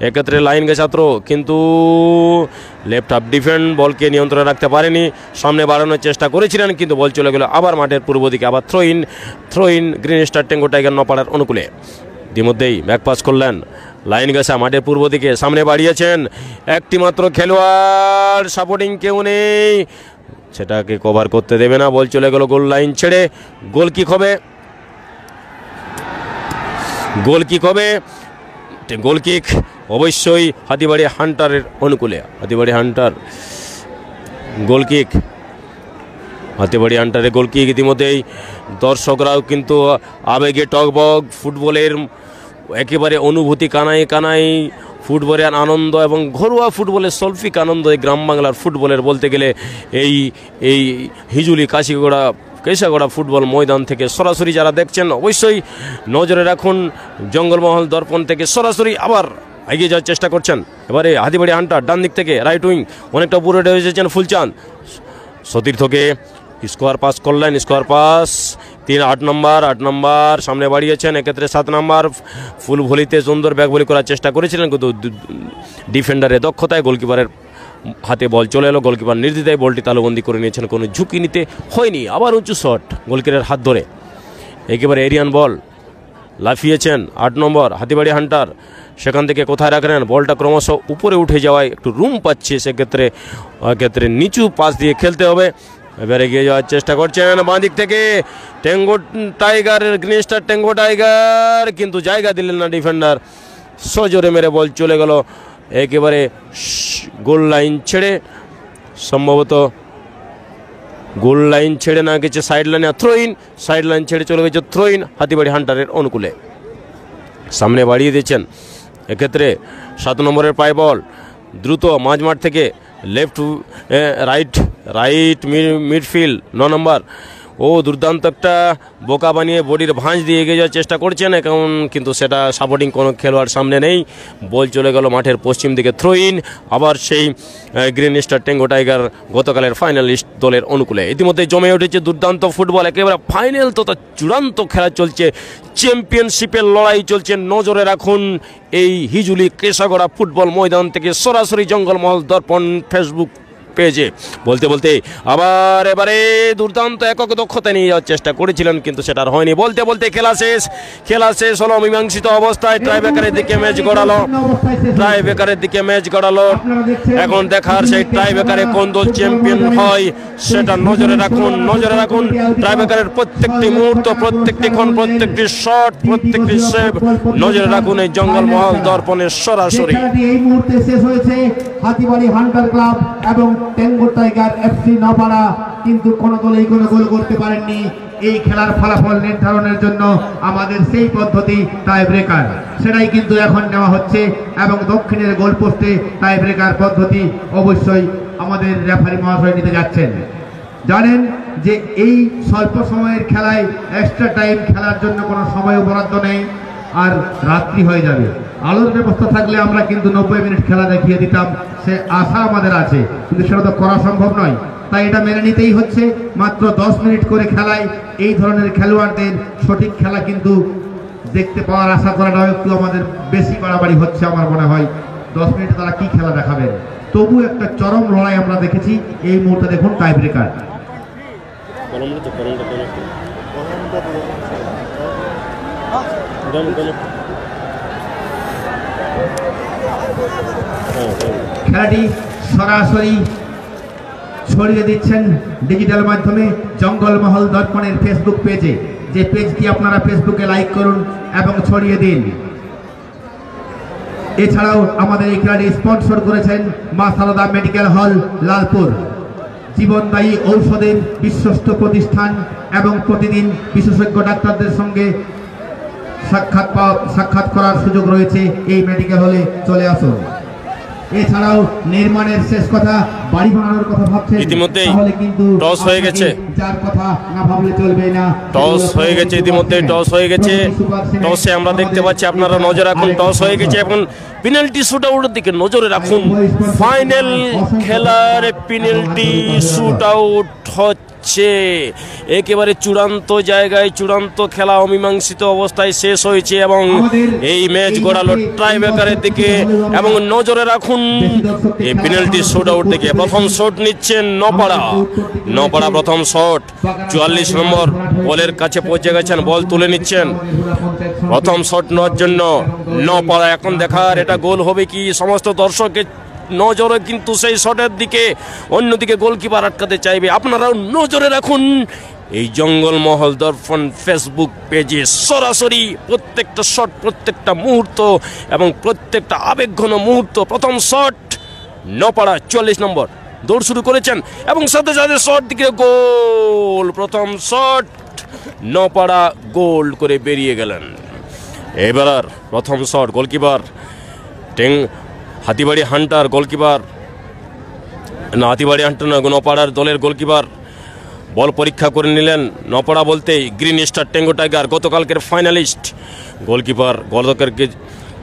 এক্ষেত্রে লাইন গেছা থ্রো, কিন্তু লেফট হাফ ডিফেন্ড বলকে নিয়ন্ত্রণে রাখতে পারেনি, সামনে বাড়ানোর চেষ্টা করেছিলেন কিন্তু বল চলে গেল আবার মাঠের পূর্ব দিকে। আবার throw in Green Star Tango Tiger নপাড়ার অনুকূলে। ইতিমধ্যেই ব্যাক পাস করলেন, লাইন গেছা মাঠের পূর্ব দিকে, সামনে বাড়িয়েছেন, একটি মাত্র খেলোয়াড়, সাপোর্টিং কেউ নেই, সেটাকে কভার করতে দেবে না, বল চলে গেল গোল লাইন ছেড়ে। গোল কিক হবে, গোল কিক অবশ্যই হাতিবাড়ি হান্টারের অনুকূলে। হাতিবাড়ি হান্টারের গোল কিক। ইতিমধ্যেই দর্শকরাও কিন্তু আবেগে টকবক, ফুটবলের একেবারে অনুভূতি কানাই ফুটবলের আনন্দ এবং ঘরোয়া ফুটবলের শৈল্পিক আনন্দ, এই গ্রাম বাংলার ফুটবলের বলতে গেলে এই হিজুলি কেশাগড়া ফুটবল ময়দান থেকে সরাসরি যারা দেখছেন অবশ্যই নজরে রাখুন। জঙ্গলমহল দর্পণ থেকে সরাসরি আবার এগিয়ে যাওয়ার চেষ্টা করছেন। এবারে হাতিবাড়ি হান্টার ডান দিক থেকে রাইট উইং অনেকটা উপরে উঠে এসেছেন ফুলচাঁদ, সতীর্থকে স্কোয়ার পাস করলেন, স্কোয়ার পাস 8 নম্বর সামনে বাড়িয়েছেন, এক্ষেত্রে 7 নম্বর ফুল ভলিতে সুন্দর ব্যাক ভলি করার চেষ্টা করেছিলেন, কিন্তু ডিফেন্ডারের দক্ষতায় গোলকিপারের হাতে বল চলে এলো, গোলকিপার নির্দ্বিধায় বলটি তালুবন্দি করে নিয়েছেন, কোনো ঝুঁকি নিতে হয়নি। আবার উঁচু শট গোলকিপারের হাত ধরে একেবারে এরিয়ান বল লাফিয়েছেন 8 নম্বর হাতিবাড়ি হান্টার, সেখান থেকে কোথায় রাখলেন, বলটা ক্রমশ উপরে উঠে যাওয়ায় একটু রুম পাচ্ছে, সেক্ষেত্রে নিচু পাস দিয়ে খেলতে হবে। এবারে এগিয়ে যাওয়ার চেষ্টা করছেন বাঁ দিক থেকে ট্যাঙ্গো টাইগারের গ্রিন স্টার ট্যাঙ্গো টাইগার, কিন্তু জায়গা দিলেন না ডিফেন্ডার, সজোরে মেরে বল চলে গেল একেবারে গোল লাইন ছেড়ে, সম্ভবত গোল লাইন ছেড়ে না গেছে সাইড লাইনে, সাইড লাইন ছেড়ে চলে গেছে থ্রো ইন হাতিবাড়ি হান্টারের অনুকূলে। সামনে বাড়িয়ে দিয়েছেন, এক্ষেত্রে 7 নম্বরের পায়ে বল দ্রুত মাঝমাঠ থেকে লেফট রাইট মিডফিল্ড 9 নম্বর, দুর্দান্ত একটা বোকা বানিয়ে বডির ভাঁজ দিয়ে এগিয়ে যাওয়ার চেষ্টা করছেন এখন, কিন্তু সেটা সাপোর্টিং কোনো খেলোয়াড় সামনে নেই, বল চলে গেল মাঠের পশ্চিম দিকে থ্রো ইন, আবার সেই গ্রিন স্টার ট্যাঙ্গো টাইগার গতকালের ফাইনালিস্ট দলের অনুকূলে। ইতিমধ্যে জমে উঠেছে দুর্দান্ত ফুটবল, একেবারে ফাইনাল তথা চূড়ান্ত খেলা চলছে, চ্যাম্পিয়নশিপের লড়াই চলছে। নজরে রাখুন এই হিজুলি কেশাগড়া ফুটবল ময়দান থেকে সরাসরি জঙ্গলমহল দর্পণ ফেসবুক পেয়েছে। বলতে আবার এবারে দুর্দান্ত একক দক্ষতা নিয়ে যাওয়ার চেষ্টা করেছিলেন, কিন্তু সেটা আর হয়নি। বলতে খেলা শেষ হলো, মীমাংসিত অবস্থায় ট্রাইবেকারের দিকে ম্যাচ গড়ালো। এখন দেখার সেই ট্রাইবেকারে কোন দল চ্যাম্পিয়ন হয় সেটা নজরে রাখুন। ট্রাইবেকারের প্রত্যেকটি মুহূর্ত, প্রত্যেকটি ক্ষণ, প্রত্যেকটি শট, প্রত্যেকটি সেভ নজরে রাখুন এই জঙ্গলমহল দর্পণের সরাসরি। এই মুহূর্তে শেষ হয়েছে হাতিবাড়ি হান্টার ক্লাব এবং ট্যাঙ্গো টাইগার এফসি নপাড়া, কিন্তু কোনো দলেই কোনো গোল করতে পারেননি। এই খেলার ফলাফল নির্ধারণের জন্য আমাদের সেই পদ্ধতি টাই ব্রেকার, সেটাই কিন্তু এখন নেওয়া হচ্ছে। এবং দক্ষিণের গোলপোস্টে টাই ব্রেকার পদ্ধতি অবশ্যই আমাদের রেফারি মহাশয় নিতে যাচ্ছেন। জানেন যে এই স্বল্প সময়ের খেলায় এক্সট্রা টাইম খেলার জন্য কোনো সময় বরাদ্দ নেই, আর রাত্রি হয়ে যাবে। আলোর ব্যবস্থা থাকলে আমরা কিন্তু 90 মিনিট খেলা দেখিয়ে দিতাম, সে আশা আমাদের আছে, কিন্তু সেটা তো করা সম্ভব নয়। তাই এটা মেনে নিতেই হচ্ছে। মাত্র 10 মিনিট করে খেলায় এই ধরনের খেলোয়াড়দের সঠিক খেলা কিন্তু দেখতে পাওয়ার আশা করাটাও একটু আমাদের বেশি বাড়াবাড়ি হচ্ছে আমার মনে হয়। 10 মিনিটে তারা কি খেলা দেখাবেন? তবু একটা চরম লড়াই আমরা দেখেছি। এই মুহূর্তে দেখুন টাই ব্রেকার। খেলাটি সরাসরি ছড়িয়ে দিচ্ছেন ডিজিটাল মাধ্যমে জঙ্গলমহল দর্পণের ফেসবুক পেজে, যে পেজটি আপনারা ফেসবুকে লাইক করুন এবং ছড়িয়ে দিন। এছাড়াও আমাদের এই খেলাটি স্পন্সর করেছেন মা সারদা মেডিকেল হল লালপুর, জীবনদায়ী ঔষধের বিশ্বস্ত প্রতিষ্ঠান এবং প্রতিদিন বিশেষজ্ঞ ডাক্তারদের সঙ্গে সাক্ষাৎ করার সুযোগ রয়েছে এই মেডিকেল হলে, চলে আসুন। এছাড়াও নির্মাণের শেষ কথা, বাড়ি বানানোর কথা ভাবছেন, ইতিমধ্যেই কিন্তু টস হয়ে গেছে, যার কথা না ভাবলে চলবে না। টস হয়ে গেছে, ইতিমধ্যে টস হয়ে গেছে। টসে আমরা দেখতে পাচ্ছি, আপনারা নজর রাখুন, টস হয়ে গেছে এবং পেনাল্টি শুট আউটের দিকে নজরে রাখুন। ফাইনাল খেলার পেনাল্টি শুট আউট হচ্ছে, একেবারে চূড়ান্ত জায়গায় চূড়ান্ত খেলা অমীমাংসিত অবস্থায় শেষ হয়েছে এবং এই ম্যাচ গড়ালো ট্রাইব্রেকারের দিকে। এবং নজরে রাখুন এই পেনাল্টি শুট আউট থেকে প্রথম শট নিচ্ছেন নপাড়া প্রথম শট, 44 নম্বর বলের কাছে পৌঁছে গেছেন, বল তুলে নিচ্ছেন প্রথম শট নেওয়ার জন্য নপাড়া। এখন দেখার এটা গোল হবে কি, সমস্ত দর্শকের নজরে কিন্তু সেই শটের দিকে, অন্যদিকে গোলকিপার আটকাতে চাইবে। আপনারাও নজরে রাখুন এই জঙ্গলমহল দর্পণ ফেসবুক পেজে সরাসরি প্রত্যেকটা শট, প্রত্যেকটা মুহূর্ত এবং প্রত্যেকটা আবেগঘন মুহূর্ত। প্রথম শট নপাড়া 44 নম্বর দৌড় শুরু করেছেন এবং সাথে সাথে শট দিকে গোল। প্রথম শট নপাড়া গোল করে বেরিয়ে গেলেন। এবার প্রথম shot goalkeeper Hatibari Hunter, goalkeeper না হাতিবাড়ি হান্টার না, নপাড়ার দলের গোলকিপার বল পরীক্ষা করে নিলেন। নপাড়া বলতেই গ্রিন স্টার টেঙ্গো টাইগার, গতকালকের ফাইনালিস্ট গোলকিপার, গতকালকে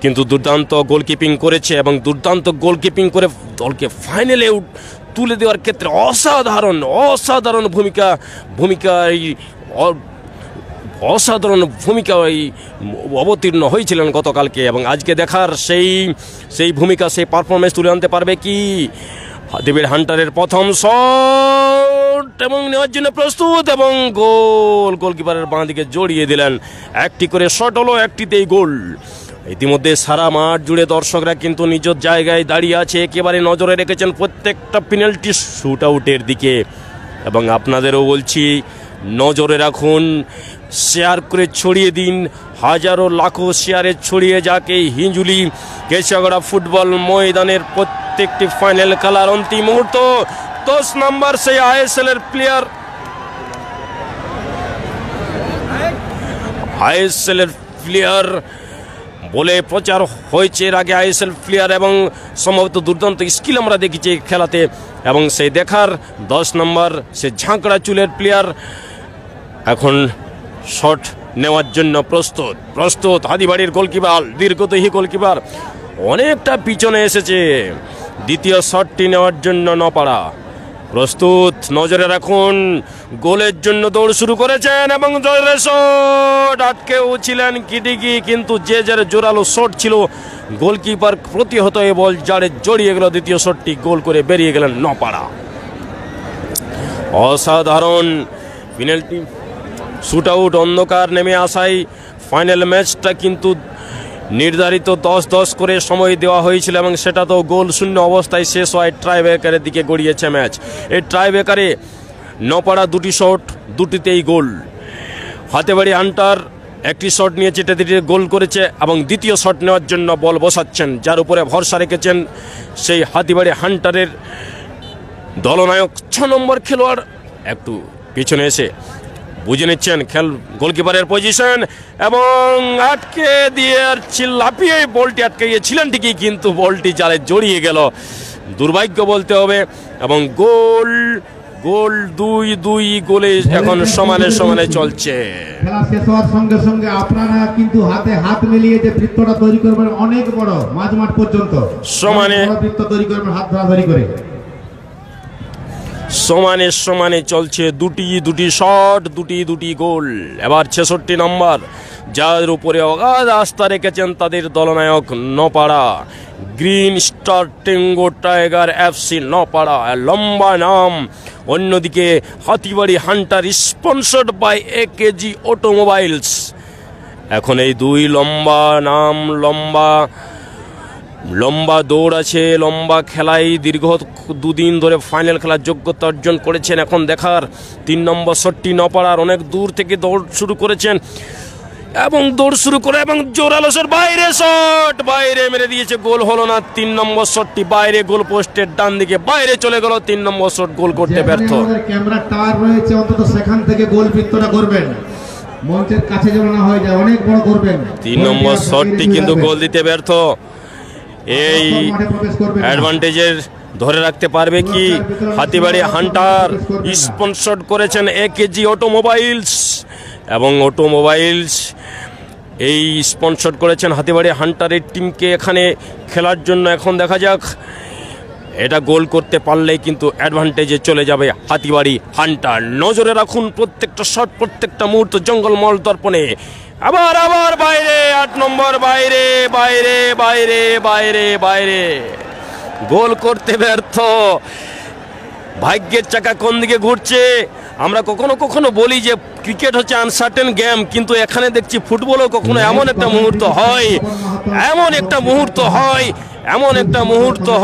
কিন্তু দুর্দান্ত গোলকিপিং করেছে এবং দুর্দান্ত গোলকিপিং করে দলকে ফাইনালে তুলে দেওয়ার ক্ষেত্রে অসাধারণ ভূমিকা অবতীর্ণ হয়েছিলেন গতকালকে। এবং আজকে দেখার সেই ভূমিকা, সেই পারফরমেন্স তুলে আনতে পারবে কি হাতিবাড়ি হান্টারের প্রথম শট এবং নেওয়ার জন্য প্রস্তুত এবং গোলকিপারের বাঁ দিকে জড়িয়ে দিলেন। একটি করে শট হলো, একটিতেই গোল। ইতিমধ্যে সারা মাঠ জুড়ে দর্শকরা কিন্তু নিজ জায়গায় দাঁড়িয়ে আছে, একেবারে নজরে রেখেছেন প্রত্যেকটা পেনাল্টি শুট আউটের দিকে। এবং আপনাদেরও বলছি নজরে রাখুন, শেয়ার করে ছড়িয়ে দিন, হাজারো লাখো শেয়ারে ছড়িয়ে যাক এই হিঞ্জুলি কেশাগড়া ফুটবল ময়দানের প্রত্যেকটি ফাইনাল খেলার অন্তিম মুহূর্ত। 10 নম্বর সেই আইএসএল এর প্লেয়ার বলে প্রচার হয়েছে এর আগে আইএসএল প্লেয়ার এবং সম্ভবত দুর্দান্ত স্কিল আমরা দেখেছি খেলাতে। এবং সেই দেখার 10 নম্বর সে ঝাঁকড়া চুলের প্লেয়ার এখন শট নেওয়ার জন্য প্রস্তুত। হাতিবাড়ির গোলকিপার, দীর্ঘদেহী গোলকিপার অনেকটা পিছনে এসেছে, দ্বিতীয় শটটি নেওয়ার জন্য নপাড়া প্রস্তুত। নজরে রাখুন, গোলের জন্য দৌড় শুরু করেছেন এবং শট আটকেও ছিলেন কিডিগি, কিন্তু যে জোরালো শট ছিল গোলকিপার প্রতিহত এ বল জাড়ে জড়িয়ে গেল। দ্বিতীয় শটটি গোল করে বেরিয়ে গেলেন নপাড়া। অসাধারণ পেনাল্টি শুট আউট, অন্ধকার নেমে আসায় ফাইনাল ম্যাচটা কিন্তু নির্ধারিত 10-10 করে সময় দেওয়া হয়েছিল এবং সেটা তো গোল শূন্য অবস্থায় শেষ হয়। ট্রাইব্রেকারের দিকে গড়িয়েছে ম্যাচ। এই ট্রাইব্রেকারে নপাড়া 2টি শট, 2টিতেই গোল। হাতিবাড়ি হান্টার একটি শট নিয়েছে, এটাতে গোল করেছে এবং দ্বিতীয় শট নেওয়ার জন্য বল বসাচ্ছেন, যার উপরে ভরসা রেখেছেন সেই হাতিবাড়ি হান্টারের দলনায়ক 6 নম্বর খেলোয়াড়। একটু পিছনে এসে বুঝে নিচ্ছেন খেল গোলকিপারের পজিশন এবং আটকে দিয়ে আর লাফিয়ে বলটি আটকে গিয়েছিলেন ঠিকই, কিন্তু বলটি জালে জড়িয়ে গেল, দুর্ভাগ্য বলতে হবে। এবং গোল গোল 2-2 গোলে এখন সমানে সমানে চলছে। খেলা শেষ হওয়ার সঙ্গে সঙ্গে আপনারা কিন্তু হাতে হাত মিলিয়ে যে বৃত্তটা তৈরি করবেন অনেক বড়, মাঝমাঠ পর্যন্ত সমানে বৃত্ত তৈরি করবেন হাত ধরাধরি করে। সমানে সমানে চলছে, দুটি শট, দুটি গোল। এবার 66 নম্বর, যার উপরে অগাধ আস্থা রেখেছেন তাদের দলনায়ক Napara green star Tango tiger FC Napara, লম্বা নাম। অন্যদিকে Hatibari Hunter sponsored by AKG automobiles. এখন এই দুই লম্বা নাম, লম্বা দৌড় আছে, লম্বা খেলায় দীর্ঘ 2 দিন ধরে ফাইনাল খেলার যোগ্যতা অর্জন করেছেন। এখন দেখার 3 নম্বর শটটি নপাড়ার, অনেক দূর থেকে দৌড় শুরু করেছেন এবং দৌড় শুরু করে এবং জোরালো শট, বাইরে শট, বাইরে মেরে দিয়েছে, গোল হলো না। 3 নম্বর শটটি বাইরে, গোল পোস্টের ডান দিকে বাইরে চলে গেল। 3 নম্বর শট গোল করতে ব্যর্থ। ক্যামেরা টাওয়ার রয়েছে, অন্তত সেখান থেকে গোল বৃত্তটা করবেন, মঞ্চের কাছে যেন না হয়ে যায়, অনেক বড় করবেন। 3 নম্বর শটটি কিন্তু গোল দিতে ব্যর্থ। এই অ্যাডভান্টেজের ধরে রাখতে পারবে কি হাতিবাড়ি হান্টার? স্পন্সর করেছেন একেজি অটোমোবাইলস এবং অটোমোবাইলস এই স্পন্সর করেছেন হাতিবাড়ি হান্টারের টিমকে এখানে খেলার জন্য। এখন দেখা যাক, এটা গোল করতে পারলেই কিন্তু অ্যাডভান্টেজে চলে যাবে হাতিবাড়ি হান্টার। নজরে রাখুন প্রত্যেকটা শট, প্রত্যেকটা মুহূর্ত জঙ্গলমহল দর্পণে। আবার বাইরে, 8 নম্বর, বাইরে, গোল করতে ব্যর্থ। ভাগ্যের চাকা কোন দিকে ঘুরছে? আমরা কখনো বলি যে ক্রিকেট হচ্ছে আনসার্টেন গেম, কিন্তু এখানে দেখছি ফুটবলও কখনো এমন একটা মুহূর্ত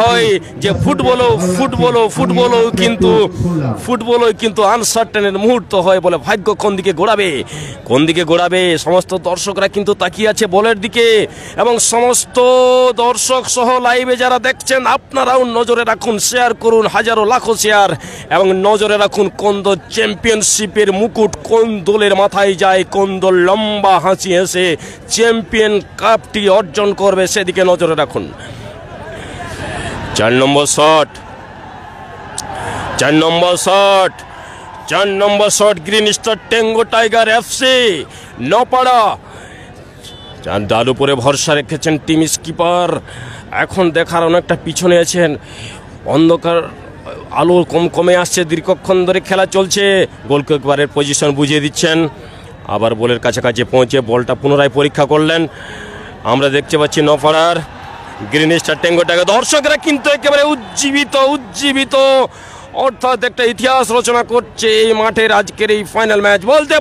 হয় যে ফুটবলও কিন্তু আনসার্টেনের মুহূর্ত হয় বলে। ভাগ্য কোন দিকে ঘোরাবে সমস্ত দর্শকরা কিন্তু তাকিয়ে আছে বলের দিকে, এবং সমস্ত দর্শক সহ লাইভে যারা দেখছেন আপনারাও নজরে রাখুন, শেয়ার করুন, হাজারো লাখো শেয়ার, এবং নজরে রাখুন কোন দল চ্যাম্পিয়নশিপের মুকুট কোন দলের মাথায় যায়, কোন দল লম্বা হাসি হেসে চ্যাম্পিয়ন কাপটি অর্জন করবে, সেদিকে নজরে রাখুন। 4 নম্বর shot Green star Tango tiger FC Napara. যার উপরে ভরসা রেখেছেন টিম স্কিপার। এখন দেখার অনেকটা পিছনে আছেন, অন্ধকার আলো কমে আসছে, দীর্ঘক্ষণ ধরে খেলা চলছে। গোলকিপারের পজিশন বুঝিয়ে দিচ্ছেন, আবার বলের কাছাকাছি পৌঁছে বলটা পুনরায় পরীক্ষা করলেন। আমরা দেখতে পাচ্ছি নপাড়ার গ্রিন স্টার টেঙ্গো টাইগার দর্শকরা কিন্তু একেবারে উজ্জীবিত, অর্থাৎ একটা ইতিহাস রচনা করছে এই মাঠের আজকের এই ফাইনাল ম্যাচ। বলতে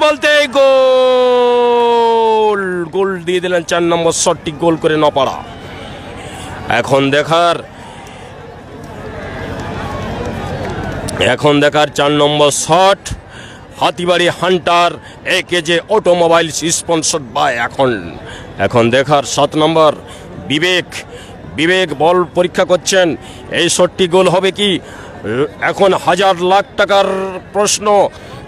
গোল দিয়ে দিলেন 4 নম্বর শটটি গোল করে নপাড়া। এখন দেখার 4 নম্বর shot Hatibari Hunter AKG automobiles sponsored by. এখন দেখার 7 নম্বর বিবেক বল পরীক্ষা করছেন, এই শটটি গোল হবে কি? এখন হাজার লাখ টাকার প্রশ্ন,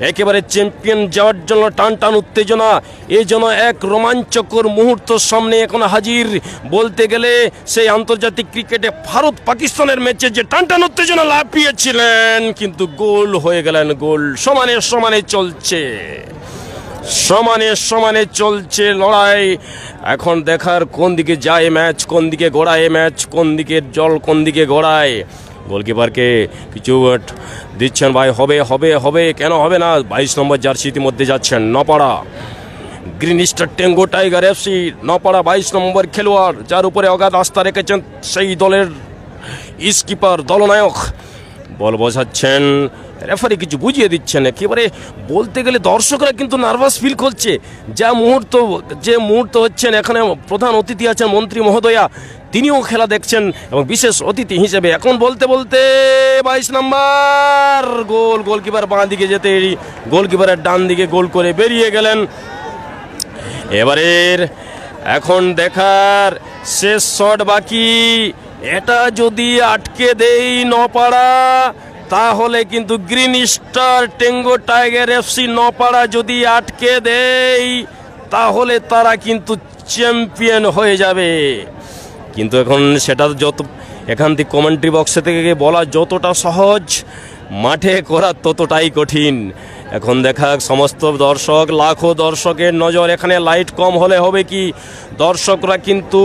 একেবারে চ্যাম্পিয়ন যাওয়ার জন্য টান উত্তেজনা, এই জন্য এক রোমাঞ্চকর মুহূর্ত সামনে এখন হাজির। বলতে গেলে সেই আন্তর্জাতিক ক্রিকেটে ভারত পাকিস্তানের ম্যাচে যে টান উত্তেজনা লাফিয়েছিলেন, কিন্তু গোল হয়ে গেলেন। গোল সমানে চলছে লড়াই। এখন দেখার কোন দিকে যায় ম্যাচ, কোন দিকে গড়ায় ম্যাচ, কোন দিকে জল কোন দিকে গড়ায়। গোলকিপারকে কিছু দিচ্ছেন, ভাই হবে, কেন হবে না? 22 নম্বর জার্সি ইতিমধ্যে যাচ্ছেন নপাড়া green star Tango tiger FC নপাড়া। 22 নম্বর খেলোয়াড়, যার উপরে অগাধ আস্থা রেখেছেন সেই দলের স্কিপার দলনায়ক। বল বোঝাচ্ছেন, রেফারি কিছু বুঝিয়ে দিচ্ছেন। একেবারে বলতে গেলে দর্শকরা কিন্তু নার্ভাস ফিল করছে। যে মুহূর্ত হচ্ছেন, এখানে প্রধান অতিথি আছেন মন্ত্রী মহোদয়া, তিনিও খেলা দেখছেন এবং বিশেষ অতিথি হিসেবে। এখন বলতে 22 নম্বর গোলকিপার বাঁ দিকে যেতে গোলকিপারের ডান দিকে গোল করে বেরিয়ে গেলেন। এখন দেখার শেষ শট বাকি, এটা যদি আটকে দেই নপাড়া, তাহলে কিন্তু green star Tango tiger FC নপাড়া যদি আটকে দেয় তাহলে তারা কিন্তু চ্যাম্পিয়ন হয়ে যাবে। কিন্তু এখন সেটা যত এখান থেকে কমেন্ট্রি বক্সে থেকে বলা যতটা সহজ, মাঠে করা ততটাই কঠিন। এখন দেখা সমস্ত দর্শক, লাখো দর্শকের নজর এখানে। লাইট কম হলে হবে কি, দর্শকরা কিন্তু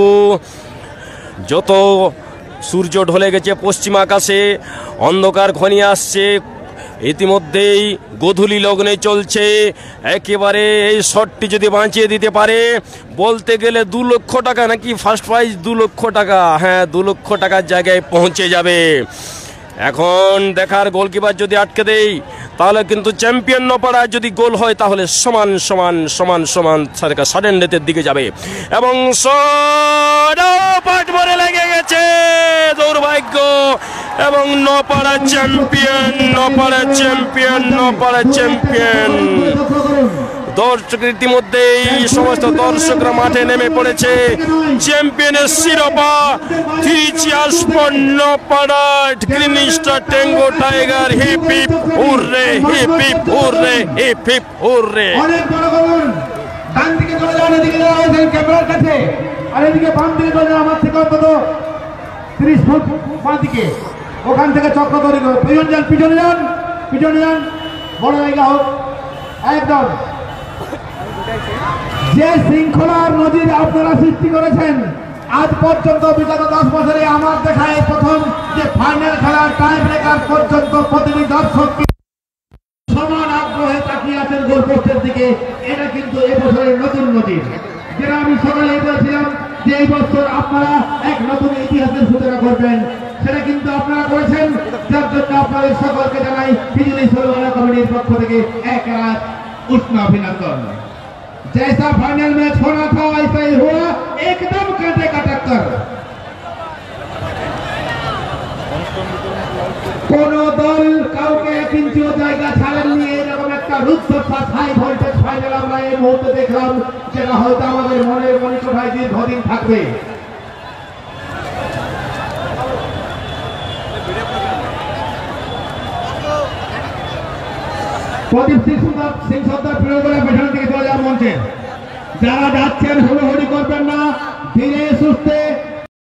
যত সূর্য ঢলে গেছে পশ্চিম আকাশে, অন্ধকার ঘনিয়ে আসছে, ইতিমধ্যেই গোধূলি লগ্নে চলছে। একেবারে এই শটটি যদি বাঁচিয়ে দিতে পারে, বলতে গেলে 2 লক্ষ টাকা নাকি ফার্স্ট প্রাইজ 2 লক্ষ টাকা, হ্যাঁ 2 লক্ষ টাকার জায়গায় পৌঁছে যাবে। এখন দেখার গোলকিপার যদি আটকে দেয় তাহলে কিন্তু চ্যাম্পিয়ন নপাড়া, যদি গোল হয় তাহলে সমান সমান সমান সমান সাডেন ডেথের দিকে যাবে। এবং পাট ভরে লেগে গেছে, দুর্ভাগ্য। এবং নপাড়া চ্যাম্পিয়ন, নপাড়া চ্যাম্পিয়ন, নপাড়া চ্যাম্পিয়ন। দর্শক ইতিমধ্যেই সমস্ত দর্শকরা মাঠে নেমে পড়েছে। চ্যাম্পিয়নের শিরোপা 3 cheers for Napara green star Tango Tiger. Hip hip hooray, hip hip hooray, hip hip hooray. অনেক বড় গোল। ডান দিকে চলে যান, এদিকে যান ক্যামেরার কাছে, আর এদিকে বাম দিকে চলে যান, আমার থেকে অন্তত 30 ফুট বাম দিকে। ওখান থেকে চক্র তৈরি করে পিছনে যান, পিছনে যান, পিছনে যান, বড় জায়গা হোক একদম। যে শৃঙ্খলার নজির আপনারা সৃষ্টি করেছেন আজ পর্যন্ত, বিগত 10 বছরে আমার দেখা এই প্রথম যে ফাইনাল খেলার টাই ব্রেকার পর্যন্ত প্রতিটি দর্শক সমান আগ্রহে তাকিয়ে আছেন গোলপোস্টের দিকে। এটা কিন্তু এবছরের নতুন নজির, যেটা আমি সকালে বলেছিলাম যে এই বছর আপনারা এক নতুন ইতিহাসের সূচনা করবেন, সেটা কিন্তু আপনারা করেছেন। যার জন্য আপনাদের সকলকে জানাই বিজলি সরবরাহ কমিটির পক্ষ থেকে এক রাত উষ্ণ অভিনন্দন। जैसा फाइनल मैच होना था वैसा ही हुआ, एकदम कांटे का टक्कर। কোনো দল কাউকে 1 ইঞ্চিও জায়গা ছাড়েননি। এরকম একটা রুদ্ধশ্বাস হাই ভোল্টেজ ফাইনাল আমরা এই মুহূর্তে দেখলাম, যেটা হয়তো আমাদের মনের মনিকোঠায় দীর্ঘদিন থাকবে। প্রদীপ সিং সর্দার প্রিয় করে পেছন থেকে চলে যাওয়ার মঞ্চে যারা যাচ্ছেন, শুরু